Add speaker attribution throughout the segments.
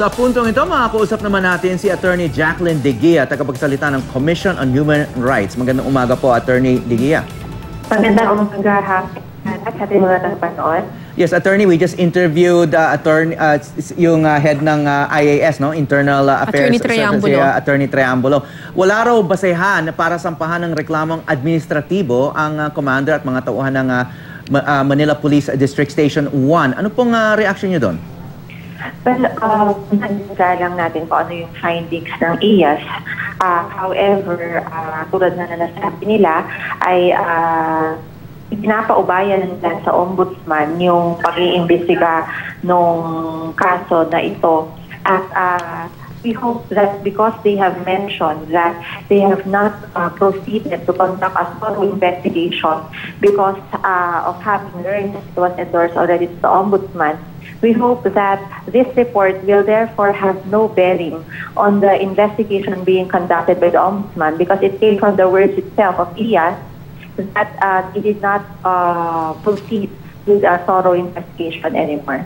Speaker 1: Sa puntong ito, makakausap naman natin si Attorney Jacqueline Digia, tagapagsalita ng Commission on Human Rights. Magandang umaga po, Attorney Digia.
Speaker 2: Magandang umaga at sa ating mga tagapanood.
Speaker 1: Yes, Attorney, we just interviewed yung head ng IAS, no? Internal Affairs Attorney Triambulo. Wala raw basehan para sampahan ng reklamong administratibo ang commander at mga tauhan ng Manila Police District Station 1. Ano pong reaction niyo doon?
Speaker 2: Well, lang natin kung ano yung findings ng IAS. However, tulad na nasabi nila, ay pinapaubayan nila sa ombudsman yung pag-iimbestiga nung kaso na ito. At we hope that because they have mentioned that they have not proceeded to conduct a thorough investigation because of having learned that it was endorsed already to the ombudsman, we hope that this report will therefore have no bearing on the investigation being conducted by the Ombudsman because it came from the words itself of IAS that it did not proceed with a thorough investigation anymore.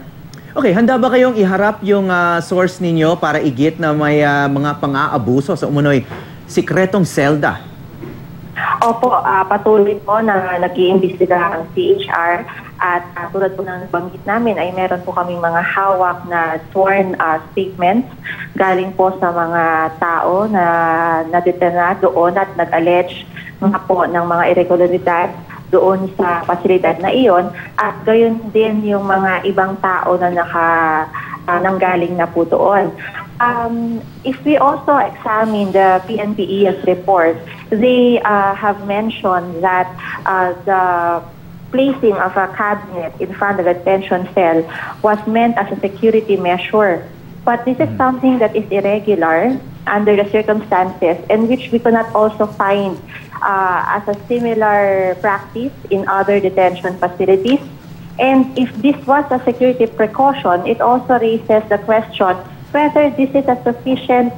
Speaker 1: Okay, handa ba kayong iharap yung source ninyo para igit na may mga pang-aabuso sa umunoy sikretong selda?
Speaker 2: Opo, patuloy po na nag-iimbestiga ang CHR at tulad po ng banggit namin ay meron po kaming mga hawak na sworn statements galing po sa mga tao na nadetena doon at nag-allege mga po ng mga irregularidad doon sa pasilidad na iyon at gayon din yung mga ibang tao na nanggaling na po doon. If we also examine the PNP-IAS report, they have mentioned that the placing of a cabinet in front of a detention cell was meant as a security measure. But this is something that is irregular under the circumstances and which we cannot also find as a similar practice in other detention facilities. And if this was a security precaution, it also raises the question whether this is a sufficient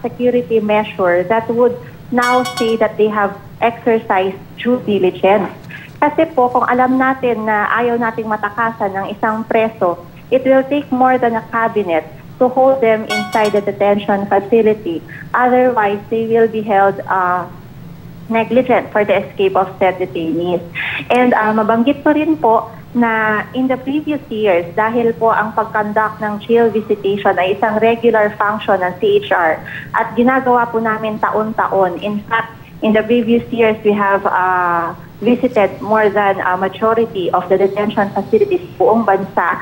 Speaker 2: security measure that would now say that they have exercised due diligence. Kasi po, kung alam natin na ayaw nating matakasan ng isang preso, it will take more than a cabinet to hold them inside the detention facility. Otherwise, they will be held negligent for the escape of said detainees. And mabanggit ko rin po na in the previous years, dahil po ang pag-conduct ng jail visitation ay isang regular function ng CHR at ginagawa po namin taon-taon. In fact, in the previous years, we have visited more than a majority of the detention facilities buong bansa.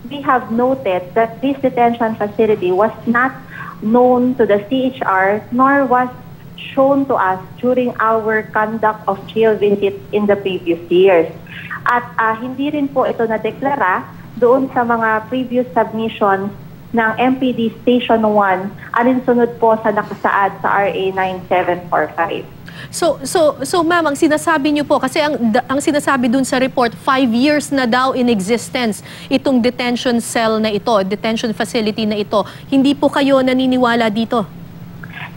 Speaker 2: We have noted that this detention facility was not known to the CHR nor was shown to us during our conduct of jail visits in the previous years. At hindi rin po ito na-deklara doon sa mga previous submissions ng MPD Station 1 alinsunod po sa nakasaad sa RA 9745.
Speaker 3: So ma'am, ang sinasabi niyo po, kasi ang sinasabi dun sa report, 5 years na daw in existence itong detention cell na ito, detention facility na ito. Hindi po kayo naniniwala dito?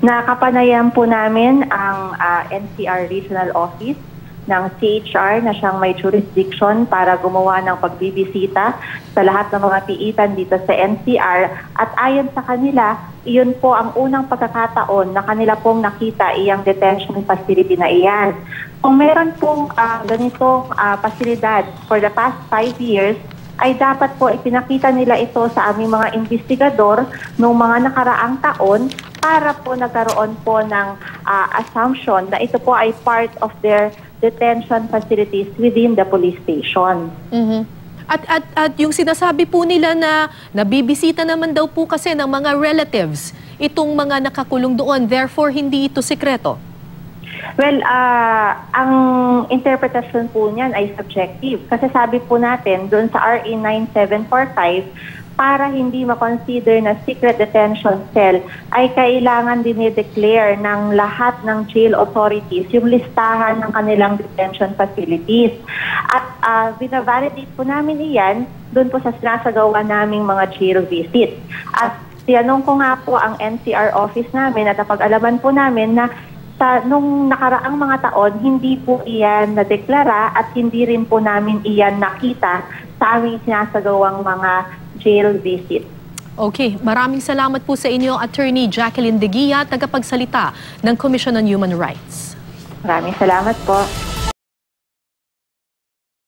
Speaker 2: Nakapanayan po namin ang NCR Regional Office ng CHR na siyang may jurisdiction para gumawa ng pagbibisita sa lahat ng mga piitan dito sa NCR at ayon sa kanila, iyon po ang unang pagkakataon na kanila pong nakita iyang detention facility na iyan. Kung meron pong ganitong pasilidad for the past 5 years, ay dapat po ipinakita nila ito sa aming mga investigador noong mga nakaraang taon para po nagkaroon po ng assumption na ito po ay part of their detention facilities within the police station.
Speaker 3: Mm-hmm. At yung sinasabi po nila na nabibisita naman daw po kasi ng mga relatives itong mga nakakulong doon, therefore hindi ito sekreto?
Speaker 2: Well, ang interpretation po niyan ay subjective. Kasi sabi po natin doon sa RA 9745, para hindi ma-consider na secret detention cell, ay kailangan dinideclare ng lahat ng jail authorities yung listahan ng kanilang detention facilities. At binavalidate po namin iyan doon po sa sinasagawa naming mga jail visits. At tinanong ko nga po ang NCR office namin at napag-alaman po namin na nung nakaraang mga taon, hindi po iyan nadeklara at hindi rin po namin iyan nakita sa aming sinasagawang mga jail visit.
Speaker 3: Okay, maraming salamat po sa inyo, Attorney Jacqueline De Guia, tagapagsalita ng Commission on Human Rights.
Speaker 2: Maraming salamat po.